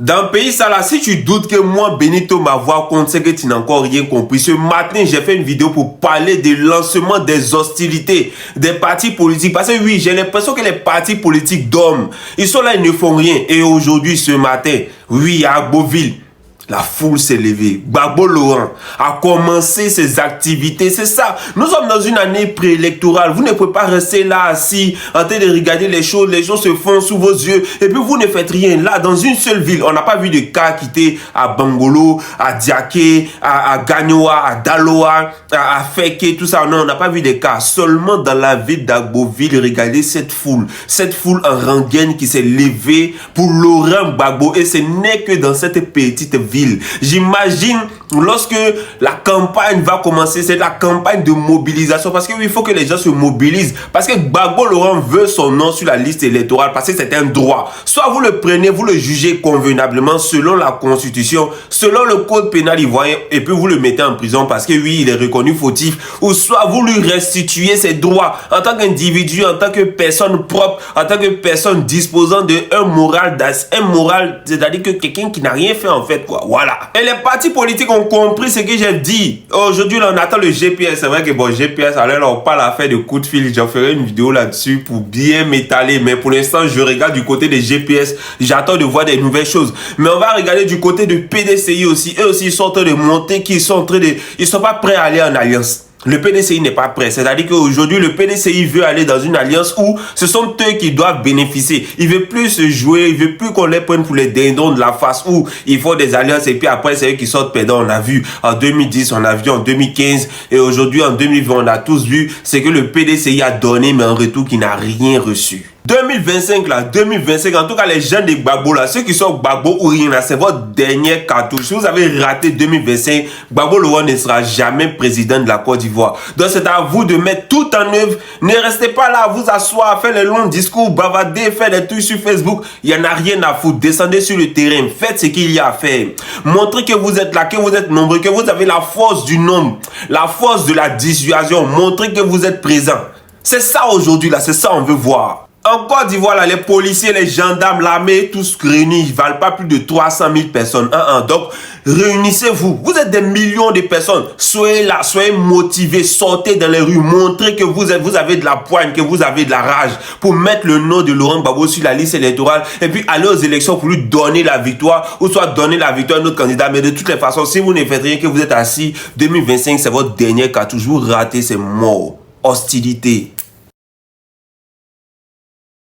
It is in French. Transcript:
Dans le pays, ça là, si tu doutes que moi, Benito, ma voix compte, c'est que tu n'as encore rien compris. Ce matin, j'ai fait une vidéo pour parler du lancement des hostilités des partis politiques. Parce que oui, j'ai l'impression que les partis politiques dorment. Ils sont là, ils ne font rien. Et aujourd'hui, ce matin, oui, à Beauville, la foule s'est levée. Gbagbo Laurent a commencé ses activités. C'est ça. Nous sommes dans une année préélectorale. Vous ne pouvez pas rester là assis en train de regarder les choses. Les choses se font sous vos yeux. Et puis vous ne faites rien. Là, dans une seule ville, on n'a pas vu de cas quitter à Bangolo, à Diaké, à Gagnoa, à Daloa, à Feke, tout ça. Non, on n'a pas vu de cas. Seulement dans la ville d'Agboville, regardez cette foule. Cette foule en rengaine qui s'est levée pour Laurent Gbagbo. Et ce n'est que dans cette petite ville. J'imagine lorsque la campagne va commencer, c'est la campagne de mobilisation parce qu'il faut que les gens se mobilisent parce que Gbagbo Laurent veut son nom sur la liste électorale parce que c'est un droit. Soit vous le prenez, vous le jugez convenablement selon la constitution, selon le code pénal ivoirien et puis vous le mettez en prison parce que oui, il est reconnu fautif, ou soit vous lui restituez ses droits en tant qu'individu, en tant que personne propre, en tant que personne disposant d'un moral, c'est-à-dire que quelqu'un qui n'a rien fait en fait quoi. Voilà. Et les partis politiques ont compris ce que j'ai dit. Aujourd'hui, là, on attend le GPS. C'est vrai que bon, GPS, alors on parle à faire de coups de fil. J'en ferai une vidéo là-dessus pour bien m'étaler. Mais pour l'instant, je regarde du côté des GPS. J'attends de voir des nouvelles choses. Mais on va regarder du côté du PDCI aussi. Eux aussi, ils sont en train de monter, ils sont pas prêts à aller en alliance. Le PDCI n'est pas prêt. C'est-à-dire qu'aujourd'hui, le PDCI veut aller dans une alliance où ce sont eux qui doivent bénéficier. Il veut plus se jouer, il veut plus qu'on les prenne pour les dindons de la face où il faut des alliances et puis après, c'est eux qui sortent perdants. On a vu en 2010, on a vu en 2015 et aujourd'hui en 2020, on a tous vu ce que le PDCI a donné mais en retour qui n'a rien reçu. 2025 là, 2025, en tout cas les gens de Gbagbo là, ceux qui sont Gbagbo ou rien là, c'est votre dernière cartouche. Si vous avez raté 2025, Gbagbo Laurent ne sera jamais président de la Côte d'Ivoire. Donc c'est à vous de mettre tout en œuvre. Ne restez pas là à vous asseoir, faire les longs discours, bavarder, faire des trucs sur Facebook. Il n'y en a rien à foutre. Descendez sur le terrain, faites ce qu'il y a à faire. Montrez que vous êtes là, que vous êtes nombreux, que vous avez la force du nombre, la force de la dissuasion. Montrez que vous êtes présent. C'est ça aujourd'hui là, c'est ça on veut voir. En Côte d'Ivoire, là, les policiers, les gendarmes, l'armée, tous réunis, ils ne valent pas plus de 300 000 personnes. Donc, réunissez-vous. Vous êtes des millions de personnes. Soyez là, soyez motivés, sortez dans les rues, montrez que vous avez de la poigne, que vous avez de la rage pour mettre le nom de Laurent Gbagbo sur la liste électorale et puis aller aux élections pour lui donner la victoire ou soit donner la victoire à notre candidat. Mais de toutes les façons, si vous ne faites rien, que vous êtes assis, 2025, c'est votre dernière cartouche. Vous ratez, c'est mort. Hostilité.